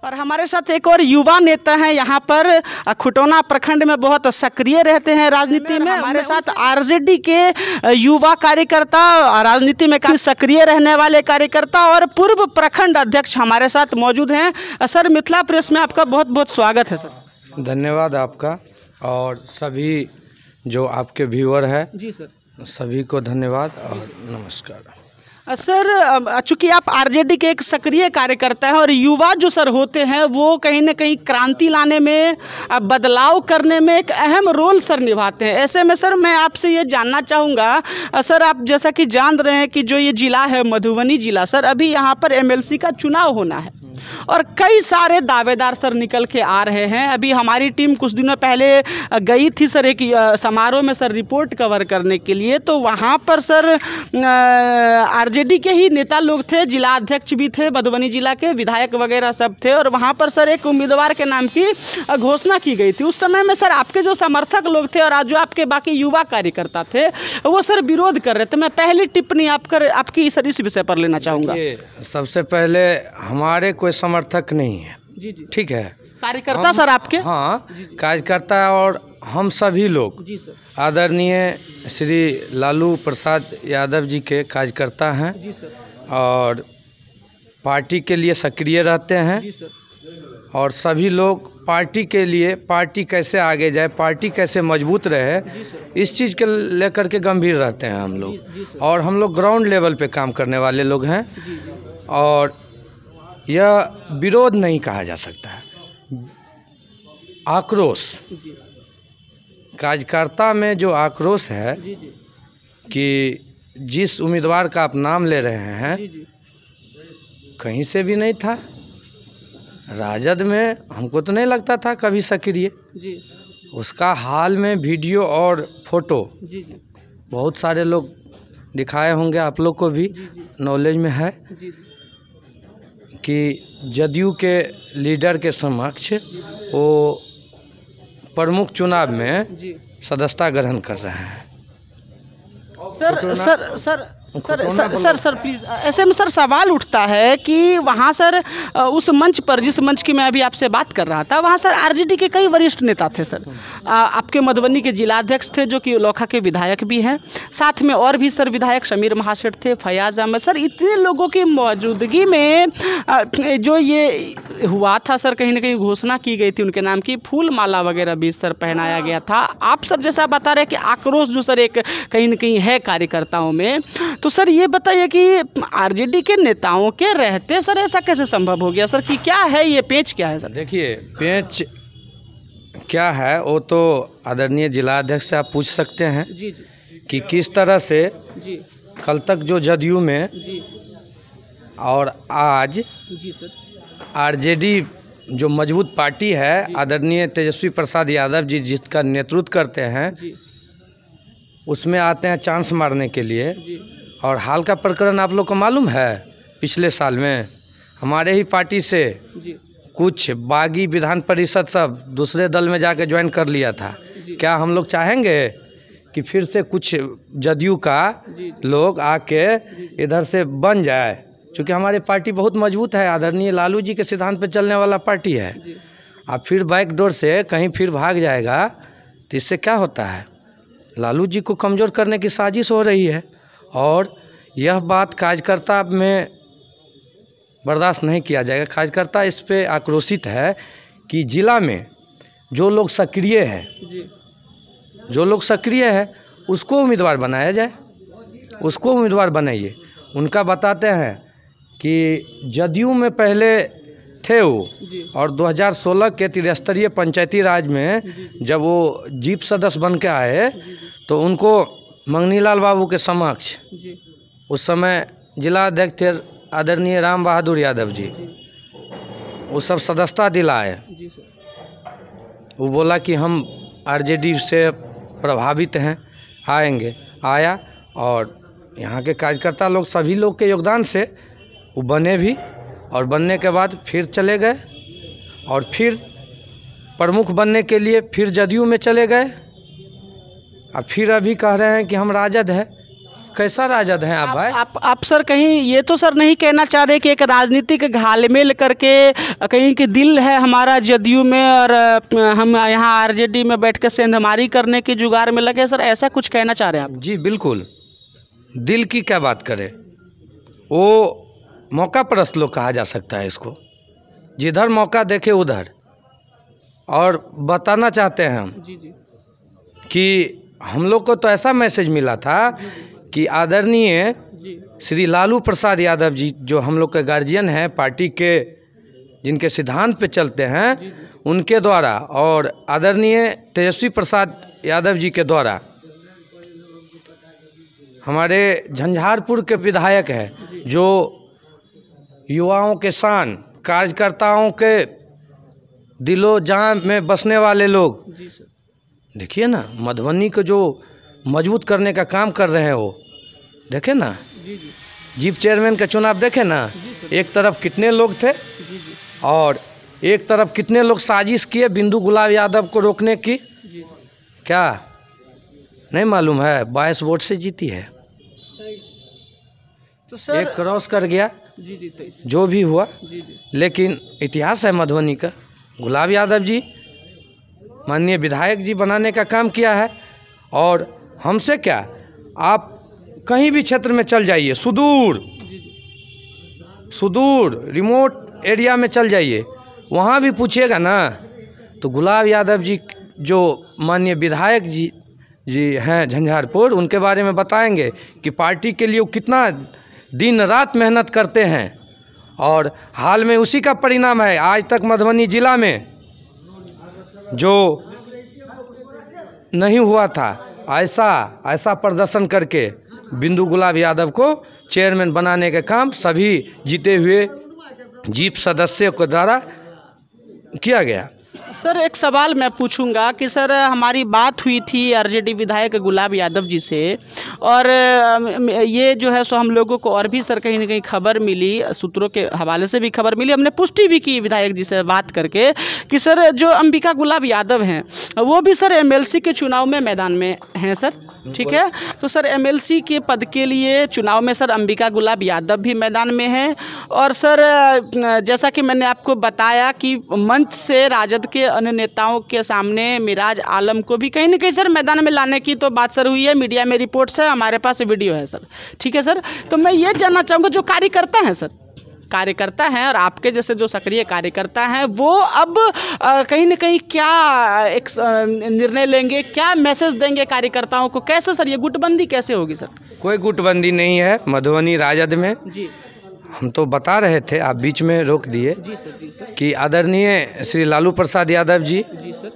और हमारे साथ एक और युवा नेता हैं यहाँ पर खुटौना प्रखंड में बहुत सक्रिय रहते हैं राजनीति में। हमारे साथ आरजेडी के युवा कार्यकर्ता, राजनीति में काफी सक्रिय रहने वाले कार्यकर्ता और पूर्व प्रखंड अध्यक्ष हमारे साथ मौजूद हैं। सर, मिथिला प्रेस में आपका बहुत बहुत स्वागत है। सर धन्यवाद आपका और सभी जो आपके व्यूअर है जी सर, सभी को धन्यवाद और नमस्कार। सर, चूँकि आप आरजेडी के एक सक्रिय कार्यकर्ता हैं और युवा जो सर होते हैं वो कहीं ना कहीं क्रांति लाने में, बदलाव करने में एक अहम रोल सर निभाते हैं। ऐसे में सर मैं आपसे ये जानना चाहूँगा, सर आप जैसा कि जान रहे हैं कि जो ये ज़िला है मधुबनी ज़िला, सर अभी यहाँ पर एमएलसी का चुनाव होना है और कई सारे दावेदार सर निकल के आ रहे हैं। अभी हमारी टीम कुछ दिनों पहले गई थी सर एक समारोह में सर रिपोर्ट कवर करने के लिए, तो वहाँ पर सर आरजेडी के ही नेता लोग थे, जिला अध्यक्ष भी थे, मधुबनी जिला के विधायक वगैरह सब थे और वहाँ पर सर एक उम्मीदवार के नाम की घोषणा की गई थी। उस समय में सर आपके जो समर्थक लोग थे और जो आपके बाकी युवा कार्यकर्ता थे वो सर विरोध कर रहे थे। मैं पहली टिप्पणी आपकी सर इस विषय पर लेना चाहूँगा। सबसे पहले हमारे कोई समर्थक नहीं है। जी जी, ठीक है, कार्यकर्ता सर आपके? हाँ, कार्यकर्ता और हम सभी लोग जी सर, आदरणीय श्री लालू प्रसाद यादव जी के कार्यकर्ता हैं जी सर, और पार्टी के लिए सक्रिय रहते हैं। जी सर, और सभी लोग पार्टी के लिए, पार्टी कैसे आगे जाए, पार्टी कैसे मजबूत रहे, जी सर, इस चीज़ के लेकर के गंभीर रहते हैं हम जी लोग। सर, और हम लोग ग्राउंड लेवल पे काम करने वाले लोग हैं जी जी, और यह विरोध नहीं कहा जा सकता है, आक्रोश। जी कार्यकर्ता में जो आक्रोश है जी, जी कि जिस उम्मीदवार का आप नाम ले रहे हैं जी, जी कहीं से भी नहीं था। राजद में हमको तो नहीं लगता था कभी सक्रिय। जी, उसका हाल में वीडियो और फोटो जी जी, बहुत सारे लोग दिखाए होंगे, आप लोग को भी जी जी, नॉलेज में है जी कि जदयू के लीडर के समक्ष वो प्रमुख चुनाव में जी, सदस्यता ग्रहण कर रहे हैं। Sir sir sir sir sir sir sir please, ऐसे में सर सवाल उठता है कि वहाँ सर उस मंच पर, जिस मंच की मैं अभी आपसे बात कर रहा था, वहाँ सर आरजेडी के कई वरिष्ठ नेता थे सर। आपके मधुबनी के जिलाध्यक्ष थे जो कि लोखा के विधायक भी हैं, साथ में और भी सर विधायक शमीर महासेठ थे, फयाज अहमद सर, इतने लोगों की मौजूदगी में जो ये हुआ था सर, कहीं ना कहीं घोषणा की गई थी उनके नाम की, फूल माला वगैरह भी सर पहनाया गया था। आप सर जैसा बता रहे हैं कि आक्रोश जो सर एक कहीं ना कहीं है कार्यकर्ताओं में, तो सर ये बताइए कि आरजेडी के नेताओं के रहते सर ऐसा कैसे संभव हो गया सर? कि क्या है ये पेच, क्या है सर? देखिए, पेच क्या है वो तो आदरणीय जिलाध्यक्ष से आप पूछ सकते हैं जी जी, कि किस तरह से जी कल तक जो जदयू में जी, और आज जी सर, आरजेडी जो मजबूत पार्टी है, आदरणीय तेजस्वी प्रसाद यादव जी जिसका नेतृत्व करते हैं, जी उसमें आते हैं चांस मारने के लिए। जी, और हाल का प्रकरण आप लोग को मालूम है, पिछले साल में हमारे ही पार्टी से जी कुछ बागी विधान परिषद सब दूसरे दल में जाके ज्वाइन कर लिया था। जी, क्या हम लोग चाहेंगे कि फिर से कुछ जदयू का जी, लोग आके इधर से बन जाए? क्योंकि हमारी पार्टी बहुत मजबूत है, आदरणीय लालू जी के सिद्धांत पे चलने वाला पार्टी है। जी, आप फिर बैक डोर से कहीं फिर भाग जाएगा तो इससे क्या होता है? लालू जी को कमज़ोर करने की साजिश हो रही है और यह बात कार्यकर्ता में बर्दाश्त नहीं किया जाएगा। कार्यकर्ता इस पे आक्रोशित है कि जिला में जो लोग सक्रिय है, जी, जो लोग सक्रिय है उसको उम्मीदवार बनाया जाए, उसको उम्मीदवार बनाइए। उनका बताते हैं कि जदयू में पहले थे वो, जी, और 2016 के त्रिस्तरीय पंचायती राज में जब वो जीप सदस्य बन के आए तो उनको मंगनीलाल बाबू के समक्ष जी, उस समय जिला अध्यक्ष थे आदरणीय राम बहादुर यादव जी, वो सब सदस्यता दिलाए। जी सर, वो बोला कि हम आरजेडी से प्रभावित हैं, आएंगे, आया और यहाँ के कार्यकर्ता लोग सभी लोग के योगदान से वो बने भी, और बनने के बाद फिर चले गए और फिर प्रमुख बनने के लिए फिर जदयू में चले गए। अब फिर अभी कह रहे हैं कि हम राजद है। कैसा राजद हैं आप भाई? आप सर कहीं ये तो सर नहीं कहना चाह रहे कि एक राजनीतिक घालमेल करके कहीं कि दिल है हमारा जदयू में और हम यहाँ आरजेडी में बैठ कर सेंधमारी करने के जुगाड़ में लगे सर, ऐसा कुछ कहना चाह रहे हैं आप? जी बिल्कुल, दिल की क्या बात करें, वो मौका परस्त लोग कहा जा सकता है इसको, जिधर मौका देखे उधर। और बताना चाहते हैं हम कि हम लोग को तो ऐसा मैसेज मिला था कि आदरणीय श्री लालू प्रसाद यादव जी, जो हम लोग के गार्जियन हैं, पार्टी के जिनके सिद्धांत पे चलते हैं, उनके द्वारा और आदरणीय तेजस्वी प्रसाद यादव जी के द्वारा हमारे झंझारपुर के विधायक हैं, जो युवाओं के शान, कार्यकर्ताओं के दिलो जान में बसने वाले लोग, देखिए ना मधुबनी को जो मजबूत करने का काम कर रहे हैं, वो देखे ना। जीप चेयरमैन का चुनाव देखे ना, एक तरफ कितने लोग थे और एक तरफ कितने लोग साजिश किए बिंदु गुलाब यादव को रोकने की। क्या नहीं मालूम है? 22 वोट से जीती है, तो सर एक क्रॉस कर गया, जो भी हुआ। लेकिन इतिहास है मधुबनी का, गुलाब यादव जी माननीय विधायक जी बनाने का काम किया है। और हमसे क्या, आप कहीं भी क्षेत्र में चल जाइए, सुदूर रिमोट एरिया में चल जाइए, वहाँ भी पूछिएगा ना तो गुलाब यादव जी जो माननीय विधायक जी हैं झंझारपुर, उनके बारे में बताएंगे कि पार्टी के लिए वो कितना दिन रात मेहनत करते हैं। और हाल में उसी का परिणाम है, आज तक मधुबनी जिला में जो नहीं हुआ था, ऐसा प्रदर्शन करके बिंदु गुलाब यादव को चेयरमैन बनाने का काम सभी जीते हुए जीप सदस्यों के द्वारा किया गया। सर एक सवाल मैं पूछूंगा कि सर हमारी बात हुई थी आरजेडी विधायक गुलाब यादव जी से, और ये जो है सो हम लोगों को और भी सर कहीं ना कहीं खबर मिली, सूत्रों के हवाले से भी खबर मिली, हमने पुष्टि भी की विधायक जी से बात करके कि सर जो अंबिका गुलाब यादव हैं वो भी सर एमएलसी के चुनाव में मैदान में हैं सर, ठीक है। तो सर एमएलसी के पद के लिए चुनाव में सर अंबिका गुलाब यादव भी मैदान में हैं। और सर जैसा कि मैंने आपको बताया कि मंच से राजद के अन्य नेताओं के सामने मिराज आलम को भी कहीं ना कहीं सर मैदान में लाने की तो बात सर हुई है, मीडिया में रिपोर्ट्स है, हमारे पास वीडियो है सर, ठीक है सर। तो मैं ये जानना चाहूँगा, जो कार्यकर्ता हैं सर, कार्यकर्ता हैं और आपके जैसे जो सक्रिय कार्यकर्ता हैं, वो अब कहीं ना कहीं क्या एक निर्णय लेंगे, क्या मैसेज देंगे कार्यकर्ताओं को, कैसे सर ये गुटबंदी कैसे होगी सर? कोई गुटबंदी नहीं है मधुबनी राजद में जी। हम तो बता रहे थे, आप बीच में रोक दिए। जी सर कि आदरणीय श्री लालू प्रसाद यादव जी सर,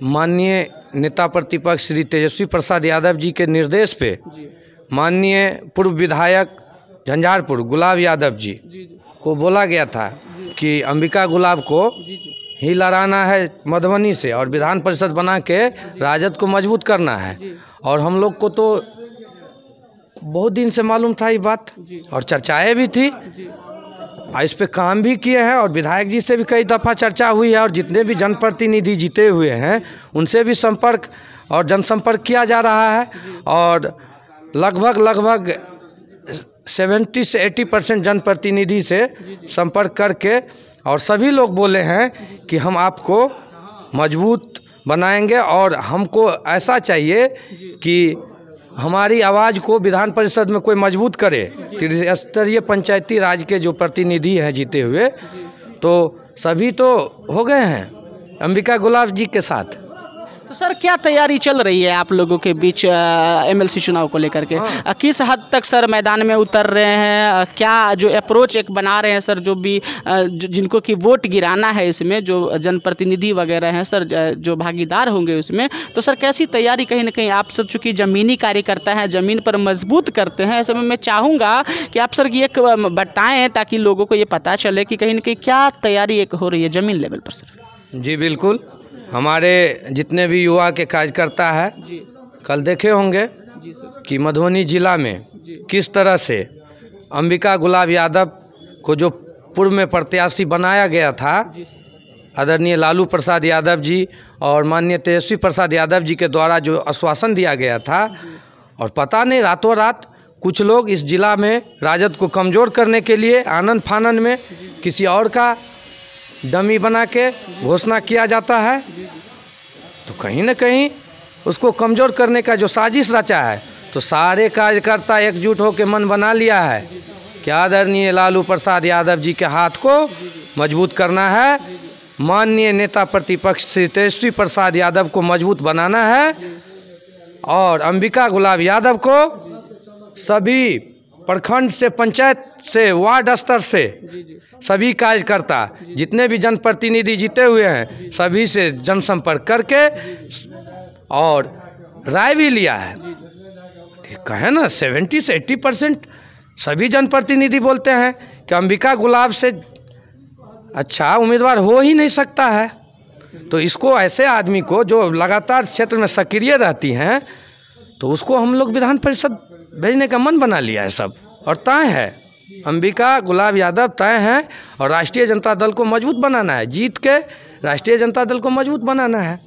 माननीय नेता प्रतिपक्ष श्री तेजस्वी प्रसाद यादव जी के निर्देश पे माननीय पूर्व विधायक झंझारपुर गुलाब यादव जी को बोला गया था कि अंबिका गुलाब को ही लड़ाना है मधुबनी से और विधान परिषद बना के राजद को मजबूत करना है। और हम लोग को तो बहुत दिन से मालूम था ये बात और चर्चाएं भी थी, इस पे काम भी किए हैं और विधायक जी से भी कई दफ़ा चर्चा हुई है और जितने भी जनप्रतिनिधि जीते हुए हैं उनसे भी संपर्क और जनसंपर्क किया जा रहा है। और लगभग 70 से 80% जनप्रतिनिधि से संपर्क करके और सभी लोग बोले हैं कि हम आपको मजबूत बनाएंगे और हमको ऐसा चाहिए कि हमारी आवाज़ को विधान परिषद में कोई मजबूत करे। त्रिस्तरीय पंचायती राज के जो प्रतिनिधि हैं जीते हुए, तो सभी तो हो गए हैं अंबिका गुलाब जी के साथ। तो सर क्या तैयारी चल रही है आप लोगों के बीच एमएलसी चुनाव को लेकर के? किस हद तक सर मैदान में उतर रहे हैं, क्या जो अप्रोच एक बना रहे हैं सर, जो भी जिनको कि वोट गिराना है इसमें, जो जनप्रतिनिधि वगैरह हैं सर, जो भागीदार होंगे उसमें, तो सर कैसी तैयारी? कहीं ना कहीं आप सब चूँकि ज़मीनी कार्यकर्ता हैं, ज़मीन पर मजबूत करते हैं, ऐसे में मैं चाहूँगा कि आप सर ये बताएँ ताकि लोगों को ये पता चले कि कहीं ना कहीं क्या तैयारी एक हो रही है ज़मीन लेवल पर सर। जी बिल्कुल, हमारे जितने भी युवा के कार्यकर्ता हैं जी कल देखे होंगे जी सर कि मधुबनी जिला में किस तरह से अंबिका गुलाब यादव को जो पूर्व में प्रत्याशी बनाया गया था आदरणीय लालू प्रसाद यादव जी और माननीय तेजस्वी प्रसाद यादव जी के द्वारा जो आश्वासन दिया गया था और पता नहीं रातों रात कुछ लोग इस ज़िला में राजद को कमज़ोर करने के लिए आनन फानन में किसी और का डमी बना के घोषणा किया जाता है, तो कहीं ना कहीं उसको कमज़ोर करने का जो साजिश रचा है, तो सारे कार्यकर्ता एकजुट होकर मन बना लिया है कि आदरणीय लालू प्रसाद यादव जी के हाथ को मजबूत करना है, माननीय नेता प्रतिपक्ष श्री तेजस्वी प्रसाद यादव को मजबूत बनाना है और अंबिका गुलाब यादव को सभी प्रखंड से, पंचायत से, वार्ड स्तर से सभी कार्यकर्ता जितने भी जनप्रतिनिधि जीते हुए हैं सभी से जनसंपर्क करके और राय भी लिया है। कहे ना 70 से 80% सभी जनप्रतिनिधि बोलते हैं कि अंबिका गुलाब से अच्छा उम्मीदवार हो ही नहीं सकता है। तो इसको ऐसे आदमी को जो लगातार क्षेत्र में सक्रिय रहती हैं, तो उसको हम लोग विधान परिषद भेजने का मन बना लिया है सब, और तय है अंबिका गुलाब यादव तय हैं और राष्ट्रीय जनता दल को मजबूत बनाना है, जीत के राष्ट्रीय जनता दल को मजबूत बनाना है।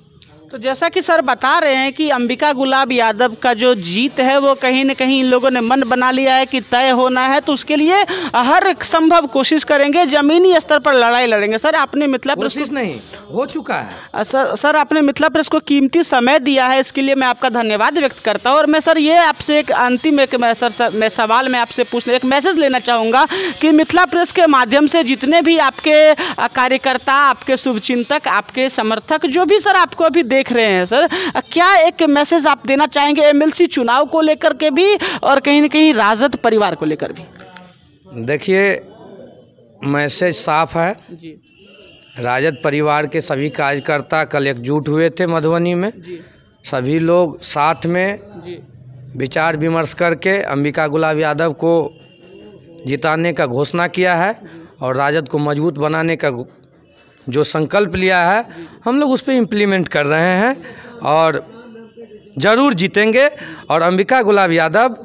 तो जैसा कि सर बता रहे हैं कि अंबिका गुलाब यादव का जो जीत है वो कहीं न कहीं इन लोगों ने मन बना लिया है कि तय होना है, तो उसके लिए हर संभव कोशिश करेंगे, ज़मीनी स्तर पर लड़ाई लड़ेंगे। सर आपने मिथिला प्रेस कोशिश नहीं हो चुका है। सर आपने मिथिला प्रेस को कीमती समय दिया है, इसके लिए मैं आपका धन्यवाद व्यक्त करता हूँ। और मैं सर ये आपसे एक अंतिम मैं सवाल मैं आपसे पूछने एक मैसेज लेना चाहूँगा कि मिथिला प्रेस के माध्यम से जितने भी आपके कार्यकर्ता, आपके शुभचिंतक, आपके समर्थक जो भी सर आपको अभी देख रहे हैं सर, क्या एक मैसेज आप देना चाहेंगे एमएलसी चुनाव को लेकर के भी और कहीं न कहीं राजद परिवार को लेकर भी? देखिए मैसेज साफ है जी। राजद परिवार के सभी कार्यकर्ता कल एकजुट हुए थे मधुबनी में जी। सभी लोग साथ में जी। विचार विमर्श करके अंबिका गुलाब यादव को जिताने का घोषणा किया है और राजद को मजबूत बनाने का जो संकल्प लिया है हम लोग उस पर इम्प्लीमेंट कर रहे हैं और ज़रूर जीतेंगे। और अंबिका गुलाब यादव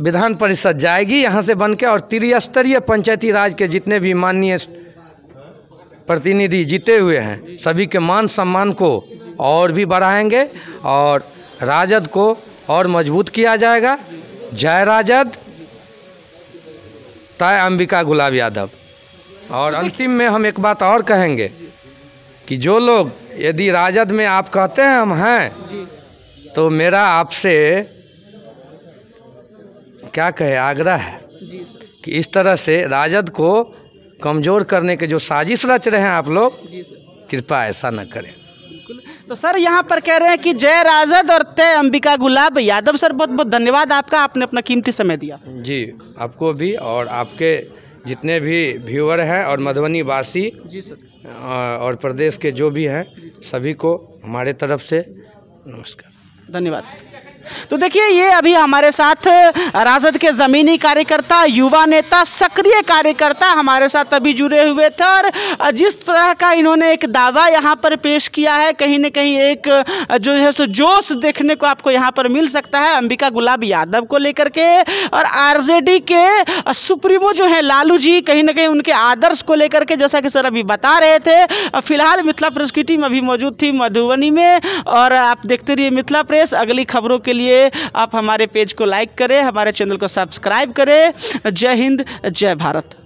विधान परिषद जाएगी यहाँ से बन के, और त्रिस्तरीय पंचायती राज के जितने भी माननीय प्रतिनिधि जीते हुए हैं सभी के मान सम्मान को और भी बढ़ाएंगे और राजद को और मजबूत किया जाएगा। जय राजद, तय अंबिका गुलाब यादव। और अंतिम में हम एक बात और कहेंगे कि जो लोग यदि राजद में आप कहते हैं हम हैं, तो मेरा आपसे क्या कहे आग्रह है कि इस तरह से राजद को कमज़ोर करने के जो साजिश रच रहे हैं आप लोग, कृपया ऐसा न करें। तो सर यहाँ पर कह रहे हैं कि जय राजद और तय अंबिका गुलाब यादव। सर बहुत बहुत धन्यवाद आपका, आपने अपना कीमती समय दिया। जी आपको भी और आपके जितने भी व्यूअर हैं और मधुबनी वासी जी सर और प्रदेश के जो भी हैं सभी को हमारे तरफ से नमस्कार, धन्यवाद सर। तो देखिए ये अभी हमारे साथ राजद के ज़मीनी कार्यकर्ता, युवा नेता, सक्रिय कार्यकर्ता हमारे साथ अभी जुड़े हुए थे और जिस तरह का इन्होंने एक दावा यहाँ पर पेश किया है, कहीं न कहीं एक जो है सो जोश देखने को आपको यहाँ पर मिल सकता है अंबिका गुलाब यादव को लेकर के। और आरजेडी के सुप्रीमो जो है लालू जी, कहीं न कहीं उनके आदर्श को लेकर के, जैसा कि सर अभी बता रहे थे। फिलहाल मिथिला प्रेस की टीम अभी मौजूद थी मधुबनी में और आप देखते रहिए मिथिला प्रेस। अगली खबरों के लिए आप हमारे पेज को लाइक करें, हमारे चैनल को सब्सक्राइब करें। जय हिंद, जय भारत।